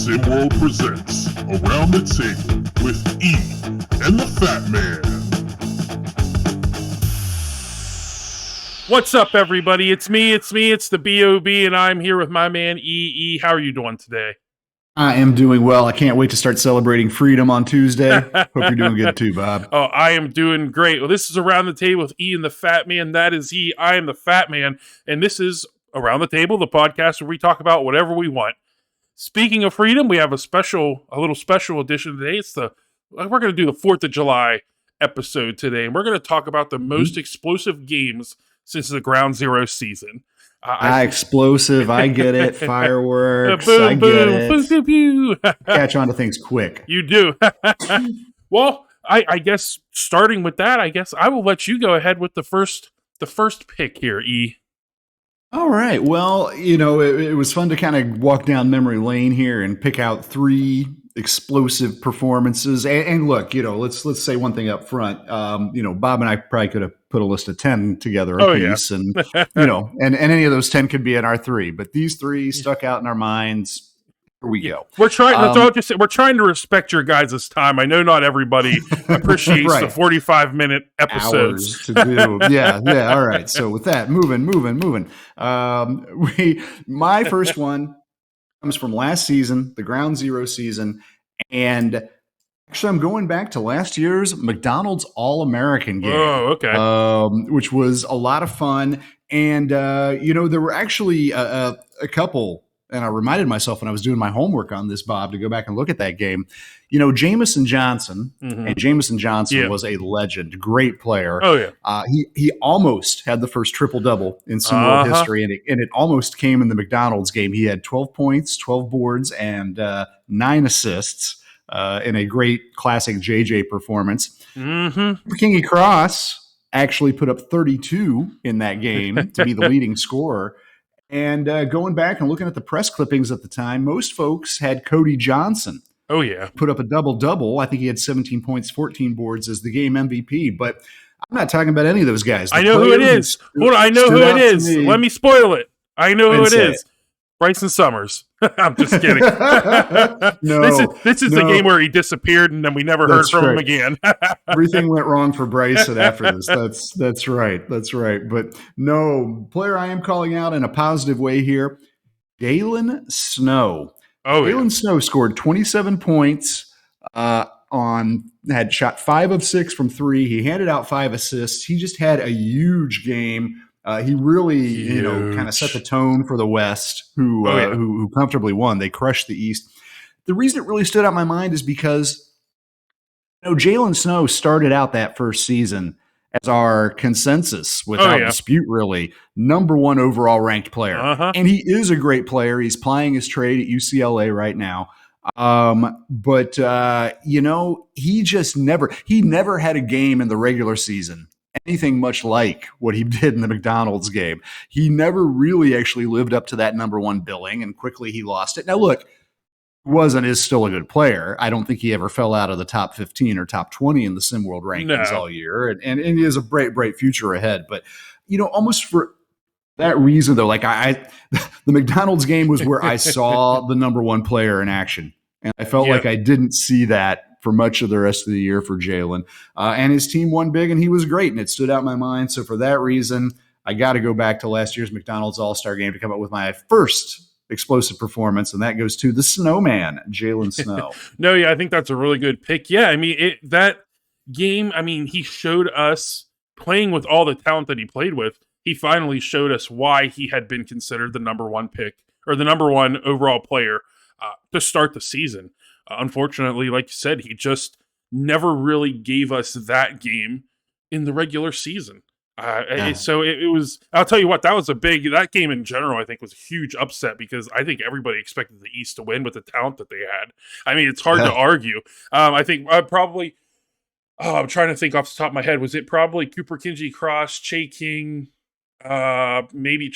SimWorld presents Around the Table with E and the Fat Man. What's up, everybody? It's the B.O.B., and I'm here with my man, E. How are you doing today? I am doing well. I can't wait to start celebrating freedom on Tuesday. Hope you're doing good too, Bob. Oh, I am doing great. Well, this is Around the Table with E and the Fat Man. That is he. I am the Fat Man, and this is Around the Table, the podcast where we talk about whatever we want. Speaking of freedom, we have a little special edition today. We're going to do the 4th of July episode today, and we're going to talk about the most explosive games since the Ground Zero season. Explosive, I get it. Fireworks, boom, I get boom, it. Pew, pew, pew. Catch on to things quick. You do. Well, I guess starting with that, I guess I will let you go ahead with the first pick here, E. All right. Well, it was fun to kind of walk down memory lane here and pick out 3 explosive performances. And look, let's say one thing up front. Bob and I probably could have put a list of 10 together a piece, yeah. and any of those 10 could be in our 3. But these 3 stuck out in our minds. Here we go. We're trying. We're trying to respect your guys' time. I know not everybody appreciates Right. the 45-minute episodes. Hours to do. Yeah. All right. So with that, moving. My first one comes from last season, the Ground Zero season, and actually I'm going back to last year's McDonald's All-American game. Oh, okay. Which was a lot of fun, and there were actually a couple. And I reminded myself when I was doing my homework on this, Bob, to go back and look at that game. Jamison Johnson, and Jamison Johnson was a legend, great player. Oh, yeah. He almost had the first triple-double in SimWorld history, and it almost came in the McDonald's game. He had 12 points, 12 boards, and 9 assists in a great classic JJ performance. Kingy Cross actually put up 32 in that game to be the leading scorer. And going back and looking at the press clippings at the time, most folks had Cody Johnson. Oh, yeah. Put up a double-double. I think he had 17 points, 14 boards as the game MVP. But I'm not talking about any of those guys. I know who it is. Hold on, I know who it is. Let me spoil it. I know who it is. Bryson Summers. I'm just kidding. No, this is the game where he disappeared and then we never heard from him again. Everything went wrong for Bryson after this. That's right. But no, player I am calling out in a positive way here, Jalen Snow. Jalen Snow scored 27 points had shot 5 of 6 from 3. He handed out 5 assists. He just had a huge game. He really, kind of set the tone for the West, who comfortably won. They crushed the East. The reason it really stood out in my mind is because, Jalen Snow started out that first season as our consensus, without dispute, really, number 1 overall ranked player. And he is a great player. He's plying his trade at UCLA right now. But he never had a game in the regular season anything much like what he did in the McDonald's game. He never really actually lived up to that number 1 billing, and quickly he lost it. Now, look, is still a good player. I don't think he ever fell out of the top 15 or top 20 in the SimWorld rankings all year, and he has a bright future ahead. But, almost for that reason, though, the McDonald's game was where I saw the number 1 player in action, and I felt like I didn't see that for much of the rest of the year for Jalen. And his team won big, and he was great, and it stood out in my mind. So for that reason, I got to go back to last year's McDonald's All-Star game to come up with my first explosive performance, and that goes to the Snowman, Jalen Snow. I think that's a really good pick. Yeah, I mean, that game, he showed us, playing with all the talent that he played with, he finally showed us why he had been considered the number 1 pick, or the number 1 overall player to start the season. Unfortunately, like you said, he just never really gave us that game in the regular season. So it was, I'll tell you what, that game in general, I think, was a huge upset because I think everybody expected the East to win with the talent that they had. I mean, it's hard to argue. I think I'm trying to think off the top of my head. Was it probably Cooper Kingy Cross, Che King, maybe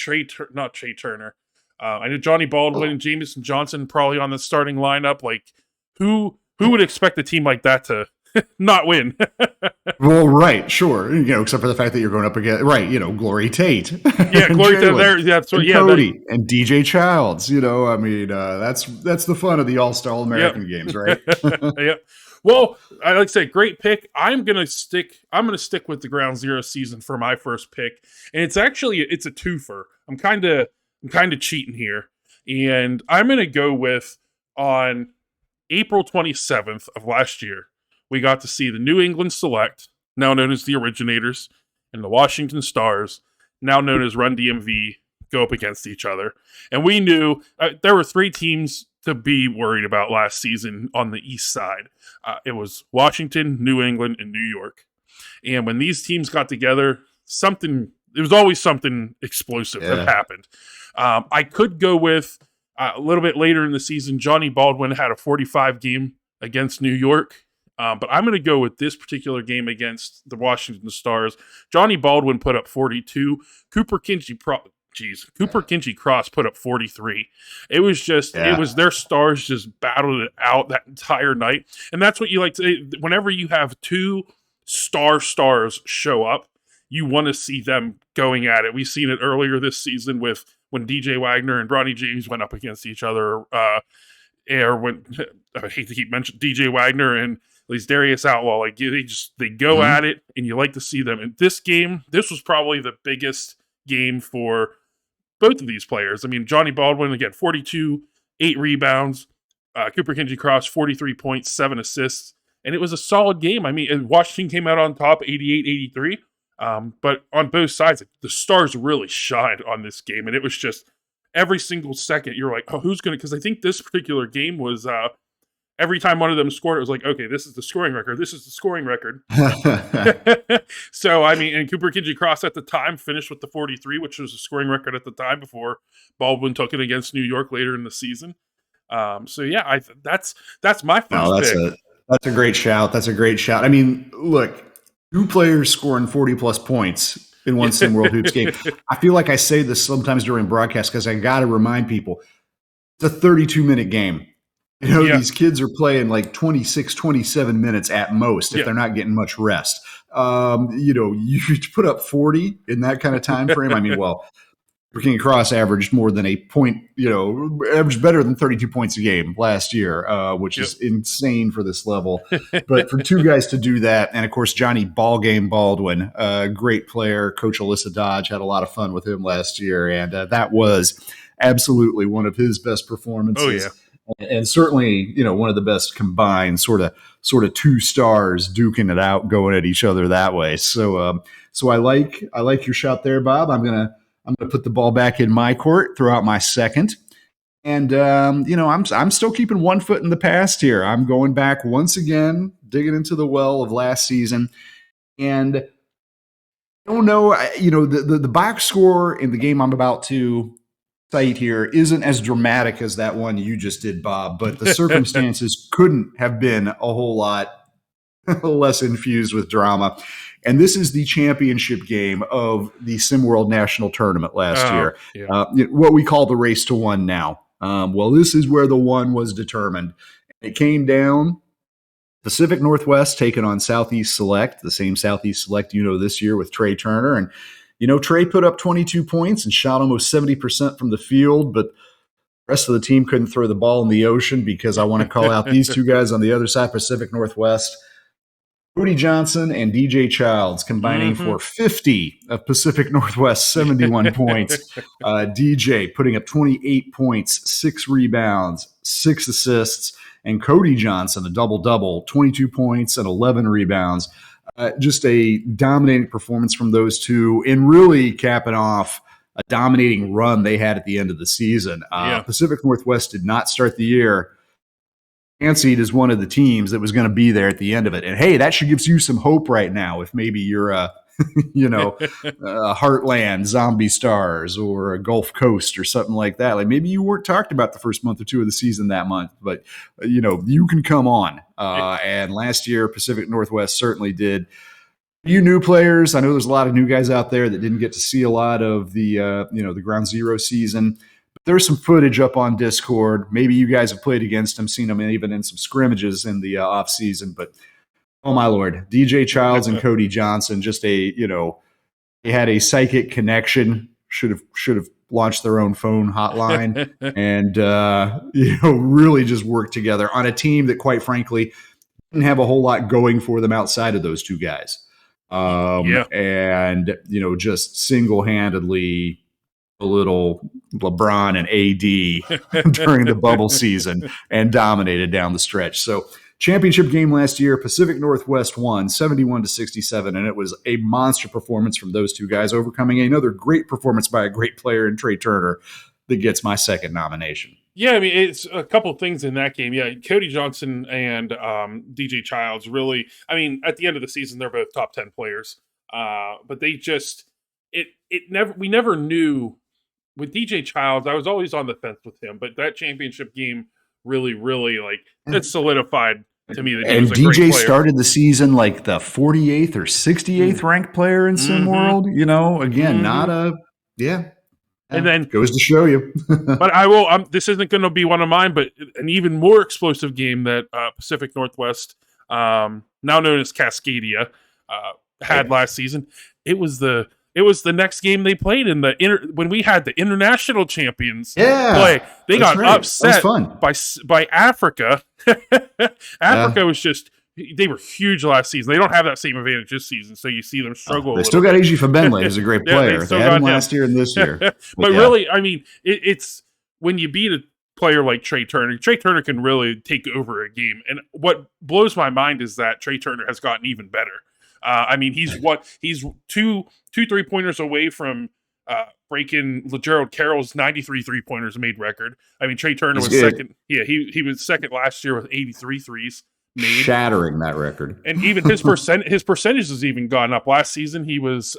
not Trey Turner. I know Johnny Baldwin and Jamison Johnson probably on the starting lineup. Like, who would expect a team like that to not win. Well, right, sure. Except for the fact that you're going up against, right, Glory Tate. Yeah, Glory Tate there. Cody and DJ Childs. That's the fun of the All American games, right? Yeah. Well, I like to say, great pick. I'm gonna stick with the Ground Zero season for my first pick, and it's a twofer. I'm kind of cheating here, and I'm gonna go with on April 27th of last year. We got to see the New England Select, now known as the Originators, and the Washington Stars, now known as Run DMV, go up against each other. And we knew there were three teams to be worried about last season on the East side. It was Washington, New England, and New York. And when these teams got together, there was always something explosive that happened. I could go with a little bit later in the season, Johnny Baldwin had a 45 game against New York. But I'm going to go with this particular game against the Washington Stars. Johnny Baldwin put up 42. Cooper Kinchy Cross put up 43. It was their stars just battled it out that entire night. And that's what you like to, whenever you have two stars show up, you want to see them going at it. We've seen it earlier this season with when DJ Wagner and Bronny James went up against each other. Or when, I hate to keep mentioning DJ Wagner and at least Darius Outlaw, like they go at it, and you like to see them. And this was probably the biggest game for both of these players. I mean, Johnny Baldwin, again, 42, 8 rebounds. Cooper Kinchy Cross, 43 points, 7 assists. And it was a solid game. I mean, Washington came out on top, 88-83. But on both sides, the stars really shined on this game. And it was just every single second, you're like, oh, who's going to... Because I think this particular game was... every time one of them scored, it was like, okay, this is the scoring record. This is the scoring record. So, I mean, and Cooper Kinchy Cross at the time finished with the 43, which was a scoring record at the time before Baldwin took it against New York later in the season. So, yeah, that's my first pick. That's a great shout. I mean, look, two players scoring 40-plus points in one SimWorld Hoops game. I feel like I say this sometimes during broadcast because I got to remind people, it's a 32-minute game. These kids are playing like 26, 27 minutes at most if they're not getting much rest. You put up 40 in that kind of time frame. I mean, well, King Cross averaged more than a point, averaged better than 32 points a game last year, which is insane for this level. But for two guys to do that, and of course, Johnny Ballgame Baldwin, great player. Coach Alyssa Dodge had a lot of fun with him last year, and that was absolutely one of his best performances. Oh, yeah. And certainly, one of the best combined sort of two stars duking it out, going at each other that way. So I like your shot there, Bob. I'm gonna put the ball back in my court, throw out my second, and I'm still keeping one foot in the past here. I'm going back once again, digging into the well of last season, and I don't know, the box score in the game I'm about to cite here isn't as dramatic as that one you just did, Bob, but the circumstances couldn't have been a whole lot less infused with drama. And this is the championship game of the SimWorld National Tournament last year, what we call the race to one now. Well, this is where the one was determined. It came down Pacific Northwest taking on Southeast Select, the same Southeast Select this year with Trey Turner. And Trey put up 22 points and shot almost 70% from the field, but the rest of the team couldn't throw the ball in the ocean because I want to call out these two guys on the other side, Pacific Northwest, Cody Johnson and DJ Childs, combining for 50 of Pacific Northwest 71 points. DJ putting up 28 points, 6 rebounds, 6 assists, and Cody Johnson, a double-double, 22 points and 11 rebounds. Just a dominating performance from those two, and really capping off a dominating run they had at the end of the season. Pacific Northwest did not start the year fancied as one of the teams that was going to be there at the end of it. And hey, that should give you some hope right now if maybe you're a Heartland Zombie Stars or a Gulf Coast or something like that. Like maybe you weren't talked about the first month or two of the season that month, but you can come on. And last year, Pacific Northwest certainly did. You new players, I know there's a lot of new guys out there that didn't get to see a lot of the the Ground Zero season. But there's some footage up on Discord. Maybe you guys have played against them, seen them even in some scrimmages in the off season, but Oh my Lord. DJ Childs and Cody Johnson, just they had a psychic connection, should have launched their own phone hotline and, really just worked together on a team that quite frankly didn't have a whole lot going for them outside of those two guys. And, just single-handedly a little LeBron and AD during the bubble season and dominated down the stretch. So championship game last year, Pacific Northwest won 71-67, and it was a monster performance from those two guys, overcoming another great performance by a great player in Trey Turner that gets my second nomination. Yeah, I mean, it's a couple things in that game. Yeah, Cody Johnson and DJ Childs really, I mean, at the end of the season, they're both top 10 players. But they just, we never knew. With DJ Childs, I was always on the fence with him, but that championship game really, it solidified to me that he was a great DJ player. Started the season like the 48th or 68th ranked player in SimWorld. Again, not a and then goes to show you. But I will. This isn't going to be one of mine, but an even more explosive game that Pacific Northwest, now known as Cascadia, had last season. It was the next game they played in when we had the international champions play. They got upset by Africa. Africa was just, they were huge last season. They don't have that same advantage this season, so you see them struggle. They still got AG Fabenle, who's a great player. They had him last year and this year. But really, I mean, it's when you beat a player like Trey Turner can really take over a game. And what blows my mind is that Trey Turner has gotten even better. I mean, he's two 3-pointers away from breaking LeGerald Carroll's 93 3-pointers made record. I mean, Trey Turner was second. Yeah, he was second last year with 83 threes made, shattering that record. And even his percentage has even gone up. Last season he was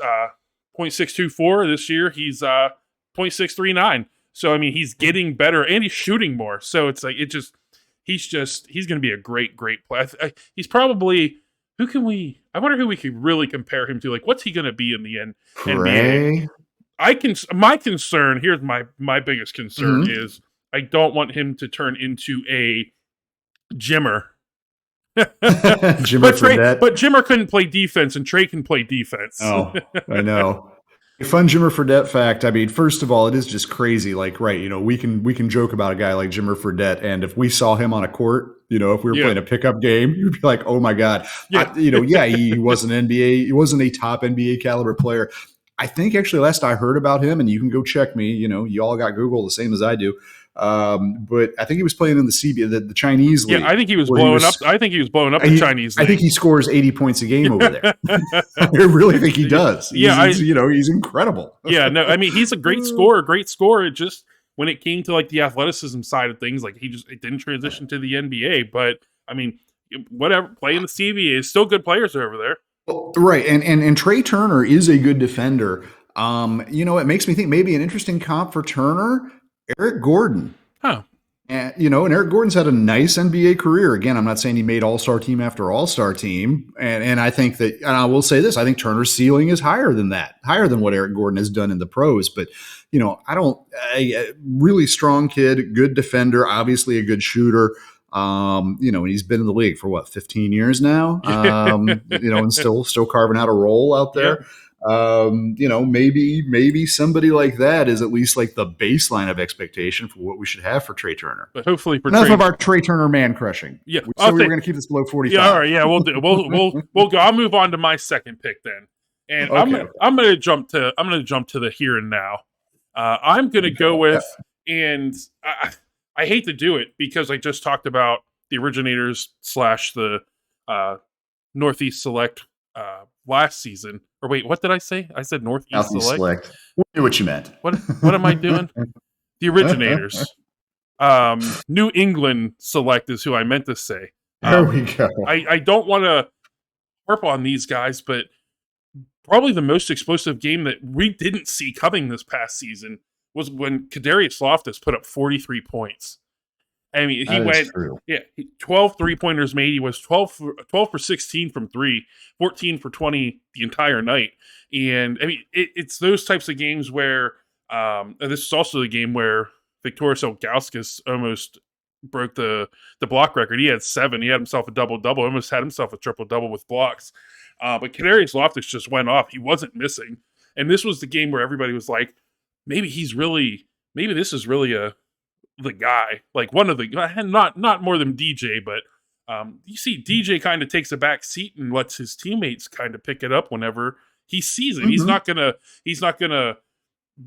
0.624. This year he's 0.639. So I mean, he's getting better and he's shooting more. So it's like he's going to be a great player. He's probably. I wonder who we could really compare him to. Like, what's he going to be in the NBA? My concern, here's my biggest concern is I don't want him to turn into a Jimmer. But Jimmer couldn't play defense and Trey can play defense. Oh, I know. Fun Jimmer Fredette fact. I mean, first of all, it is just crazy. Like, right, we can joke about a guy like Jimmer Fredette, and if we saw him on a court, if we were playing a pickup game, you'd be like, oh my God. Yeah. He wasn't NBA. He wasn't a top NBA caliber player. I think actually last I heard about him, and you can go check me, you all got Google the same as I do. But I think he was playing in the CB, the Chinese league. Yeah, I think he was blowing up. I think he was blowing up the Chinese league. I think he scores 80 points a game over there. I really think he does. He's incredible. Yeah, no, I mean, he's a great scorer. It just, when it came to like the athleticism side of things, like it didn't transition to the NBA. But I mean, whatever, playing the CBA, still good players over there. Well, right, and Trey Turner is a good defender. It makes me think maybe an interesting comp for Turner. Eric Gordon. Oh. And Eric Gordon's had a nice NBA career. Again, I'm not saying he made all-star team after all-star team. And I think that, and I will say this, I think Turner's ceiling is higher than that, higher than what Eric Gordon has done in the pros. But, really strong kid, good defender, obviously a good shooter. And he's been in the league for 15 years now, and still carving out a role out there. Yeah. Maybe somebody like that is at least like the baseline of expectation for what we should have for Trey Turner. But hopefully, enough of our Trey Turner man crushing. Yeah, we were going to keep this below 45. Yeah, all right. Yeah, we'll do. We'll go. I'll move on to my second pick then, and okay. I'm going to jump to the here and now. I'm going to go with, and I hate to do it because I just talked about the originators / the Northeast Select last season. Or wait, what did I say? I said Northeast Select. We knew what you meant. What am I doing? The originators. New England Select is who I meant to say. There we go. I don't want to harp on these guys, but probably the most explosive game that we didn't see coming this past season was when Kadarius Loftus put up 43 points. I mean, he went, 12 3-pointers made. He was 12 for 16 from 3, 14 for 20 the entire night. And I mean, it's those types of games where, and this is also the game where Victorious Ilgauskas almost broke the block record. He had 7. He had himself a double-double. Almost had himself a triple-double with blocks. But Kadarius Loftus just went off. He wasn't missing. And this was the game where everybody was like, maybe this is really the guy. Like one of the, not more than DJ, but you see DJ kind of takes a back seat and lets his teammates kind of pick it up whenever he sees it. Mm-hmm. He's not gonna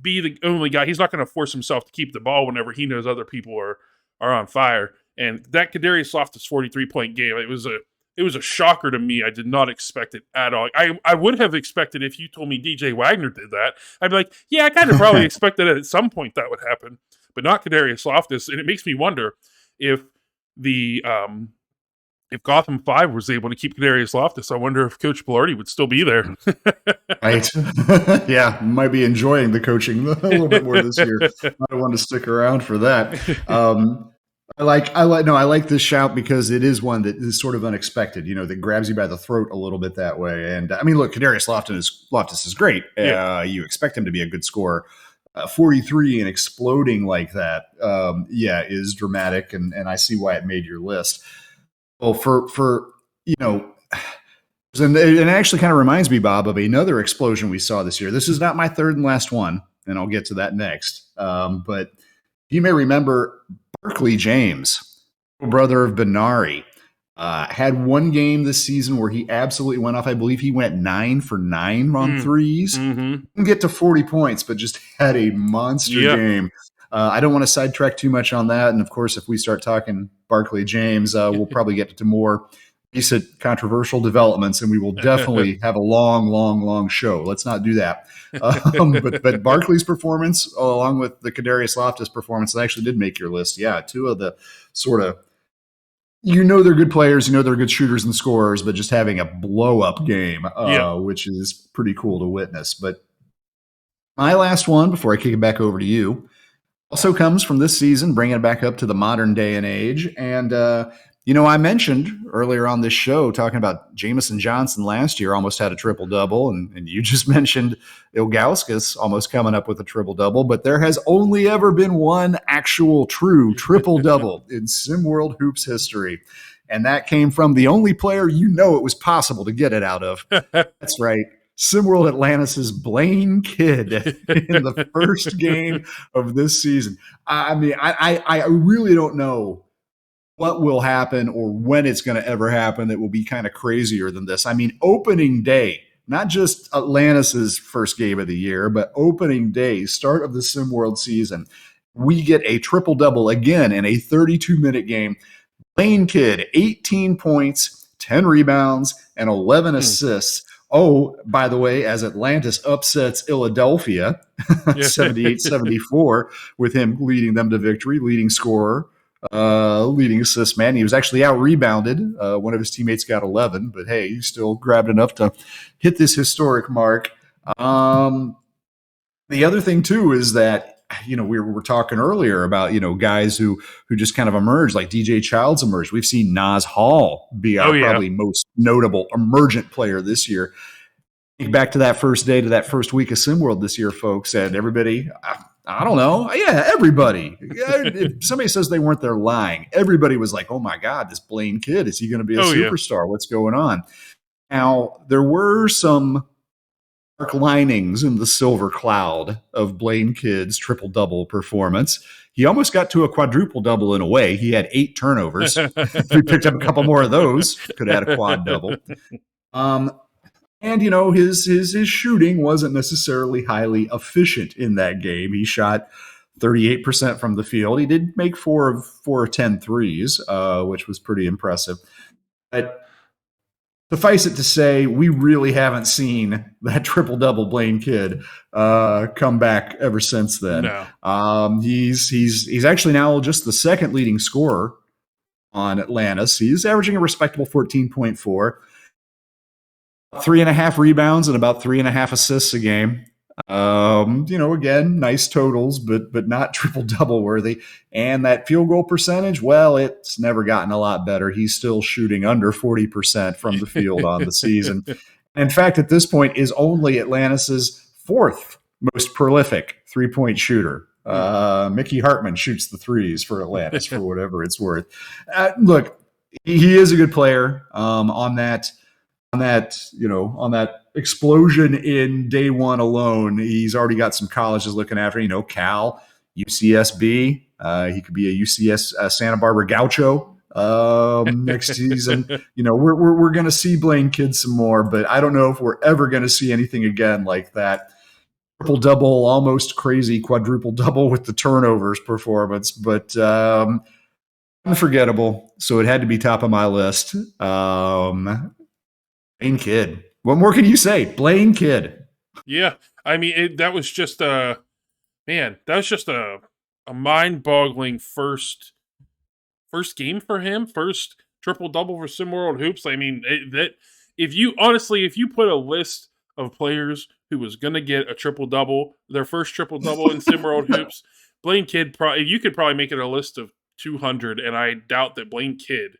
be the only guy. He's not gonna force himself to keep the ball whenever he knows other people are on fire. And that Kadarius Loftus 43-point game, it was a shocker to me. I did not expect it at all. I would have expected if you told me DJ Wagner did that. I'd be like, yeah, I kind of probably expected at some point that would happen, but not Kadarius Loftus. And it makes me wonder if if Gotham 5 was able to keep Kadarius Loftus, I wonder if Coach Pilardi would still be there. Right. Yeah, might be enjoying the coaching a little bit more this year. I want to stick around for that. I like this shout because it is one that is sort of unexpected, that grabs you by the throat a little bit that way. And I mean, look, Kadarius Loftus is great. Yeah. You expect him to be a good scorer. 43 and exploding like that, is dramatic, and I see why it made your list. Well, and it actually kind of reminds me, Bob, of another explosion we saw this year. This is not my third and last one, and I'll get to that next. But you may remember Barkley James, brother of Benari, had one game this season where he absolutely went off. I believe he went 9 for 9 on threes. Didn't get to 40 points, but just had a monster game. I don't want to sidetrack too much on that. And of course, if we start talking Barkley James, we'll probably get to more recent controversial developments, and we will definitely have a long show. Let's not do that. But Barkley's performance, along with the Kadarius Loftus performance, actually did make your list. Yeah, two of the sort of, they're good players, they're good shooters and scorers, but just having a blow-up game, which is pretty cool to witness. But my last one, before I kick it back over to you, also comes from this season, bringing it back up to the modern day and age. And, I mentioned earlier on this show talking about Jamison Johnson last year almost had a triple-double, and you just mentioned Ilgauskas almost coming up with a triple-double, but there has only ever been one actual true triple-double in SimWorld Hoops history, and that came from the only player it was possible to get it out of. That's right. SimWorld Atlantis' Blaine Kidd in the first game of this season. I mean, I really don't know what will happen or when it's going to ever happen that will be kind of crazier than this. I mean, opening day, not just Atlantis' first game of the year, but opening day, start of the SimWorld season, we get a triple-double again in a 32-minute game. Blaine Kidd, 18 points, 10 rebounds, and 11 assists. Oh, by the way, as Atlantis upsets Philadelphia 78-74, with him leading them to victory, leading scorer, leading assist man. He was actually out-rebounded. One of his teammates got 11, but hey, he still grabbed enough to hit this historic mark. The other thing, too, is that we were talking earlier about, guys who just kind of emerged, like DJ Childs emerged. We've seen Nas Hall be our probably most notable emergent player this year. Think back to that first day, to that first week of SimWorld this year, folks, and everybody, I don't know. Yeah, everybody. If somebody says they weren't there, lying. Everybody was like, oh my God, this Blaine Kidd, is he going to be a superstar? What's going on? Now, there were some dark linings in the silver cloud of Blaine Kidd's triple-double performance. He almost got to a quadruple-double in a way. He had 8 turnovers. If we picked up a couple more of those, could have had a quad-double. And, his shooting wasn't necessarily highly efficient in that game. He shot 38% from the field. He did make 4 of 10 threes, which was pretty impressive. But suffice it to say, we really haven't seen that triple-double Blaine Kidd come back ever since then. No. He's actually now just the second leading scorer on Atlantis. He's averaging a respectable 14.4, 3.5 rebounds and about 3.5 assists a game. Again, nice totals, but not triple-double worthy. And that field goal percentage, well, it's never gotten a lot better. He's still shooting under 40% from the field on the season. In fact, at this point, is only Atlantis' 4th most prolific three-point shooter. Mickey Hartman shoots the threes for Atlantis for whatever it's worth. Look, he is a good player. On that explosion in day one alone, he's already got some colleges looking after. Cal, UCSB. He could be a UCS Santa Barbara Gaucho next season. We're going to see Blaine Kidd some more, but I don't know if we're ever going to see anything again like that triple double, almost crazy quadruple double with the turnovers performance. But unforgettable. So it had to be top of my list. Blaine Kidd. What more can you say? Blaine Kidd. Yeah, I mean that was just a mind-boggling first game for him, first triple-double for SimWorld Hoops. I mean, if you put a list of players who was going to get a triple-double, their first triple-double in SimWorld Hoops, Blaine Kidd, you could probably make it a list of 200, and I doubt that Blaine Kidd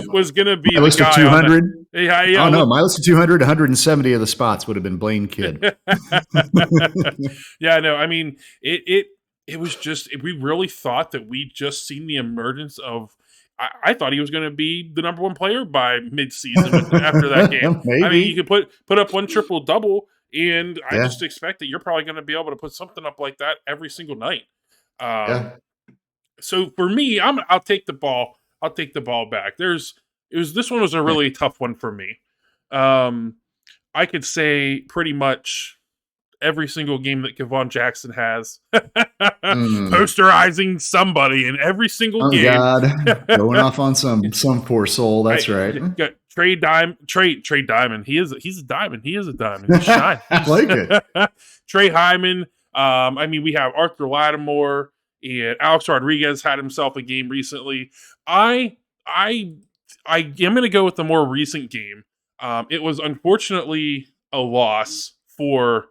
was going to be my list of 200. Yeah, no, my list of 200, 170 of the spots would have been Blaine Kidd. Yeah, no, I mean, it was just, we really thought that we'd just seen the emergence of, I thought he was going to be the number one player by mid-season after that game. Maybe. I mean, you could put up one triple-double, and I just expect that you're probably going to be able to put something up like that every single night. So for me, I'll take the ball. I'll take the ball back. This one was a really tough one for me. I could say pretty much every single game that Kevon Jackson has, posterizing somebody in every single game. Oh God, going off on some poor soul. That's right. Got Trey Diamond. He's a diamond. He is a diamond. He shine. I like it. Trey Hyman. I mean, we have Arthur Lattimore. And Alex Rodriguez had himself a game recently. I am going to go with the more recent game. It was unfortunately a loss for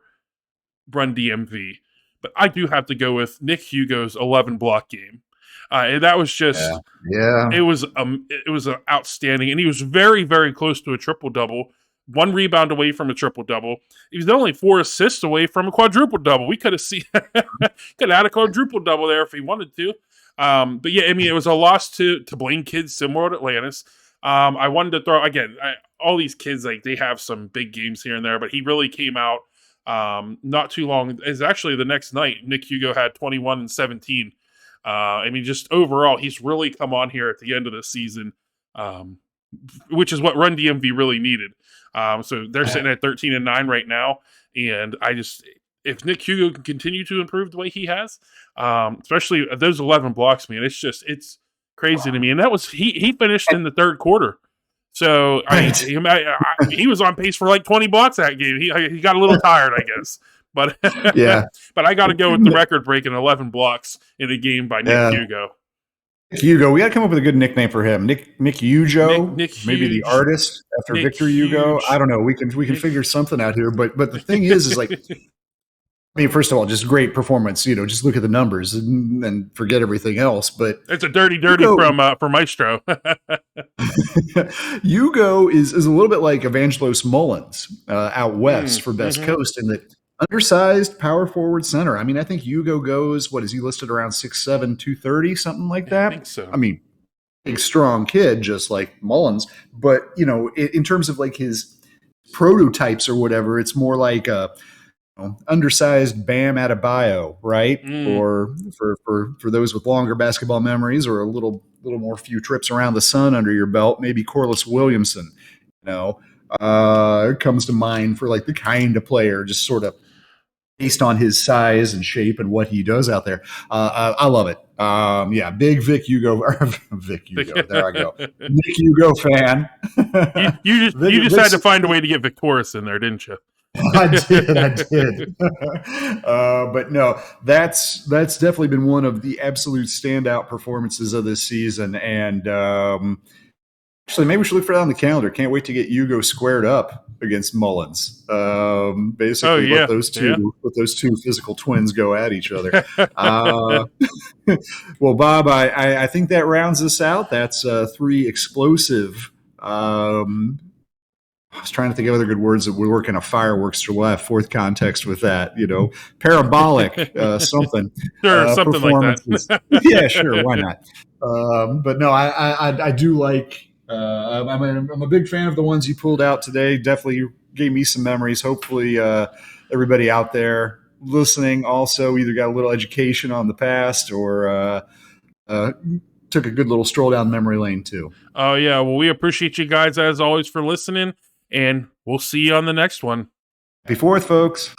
Run DMV, but I do have to go with Nick Hugo's 11 block game. And that was just, it was outstanding, and he was very, very close to a triple double. 1 rebound away from a triple double. He was only 4 assists away from a quadruple double. We could have had a quadruple double there if he wanted to. But yeah, I mean, it was a loss to Blaine Kidd, SimWorld Atlantis. I wanted to throw again. All these kids, like, they have some big games here and there, but he really came out not too long. It's actually the next night. Nick Hugo had 21 and 17. I mean, just overall, he's really come on here at the end of the season, which is what Run DMV really needed. So they're sitting at 13 and 9 right now, and if Nick Hugo can continue to improve the way he has, especially those 11 blocks, man, it's crazy to me. And that was he finished in the third quarter, so he was on pace for like 20 blocks that game. He got a little tired, I guess, but yeah. But I got to go with the record-breaking 11 blocks in a game by Nick Hugo. Hugo, we got to come up with a good nickname for him. Nick Hugo, maybe the artist after Victor Hugo. I don't know. We can figure something out here. But the thing is like, I mean, first of all, just great performance. Just look at the numbers and forget everything else. But it's a dirty Hugo, from Maestro. Hugo is a little bit like Evangelos Mullins out west for Best Coast in that. Undersized power forward center. I mean, I think Hugo goes, what is he listed around 6'7", 230, something like that? I think so. I mean, big, strong kid, just like Mullins. But, in terms of like his prototypes or whatever, it's more like a undersized Bam Adebayo, right? Or for those with longer basketball memories or a little more few trips around the sun under your belt, maybe Corliss Williamson, comes to mind for like the kind of player, just sort of based on his size and shape and what he does out there. I love it. Big Vic Hugo. Vic Hugo. There I go. Nick Hugo fan. You just had to find a way to get Victorious in there, didn't you? I did. But no, that's definitely been one of the absolute standout performances of this season. And actually, maybe we should look for that on the calendar. Can't wait to get Hugo squared up against Mullins. Basically, let those two physical twins go at each other. Well, Bob, I think that rounds us out. That's 3 explosive I was trying to think of other good words that would work in a fireworks, so we'll have fourth context with that, parabolic, something. Sure, something like performances. that. Yeah, sure, why not? But no, I do like. I'm a big fan of the ones you pulled out today. Definitely gave me some memories. Hopefully, everybody out there listening also either got a little education on the past or took a good little stroll down memory lane too. Oh yeah, well, we appreciate you guys as always for listening, and we'll see you on the next one. Happy 4th, folks.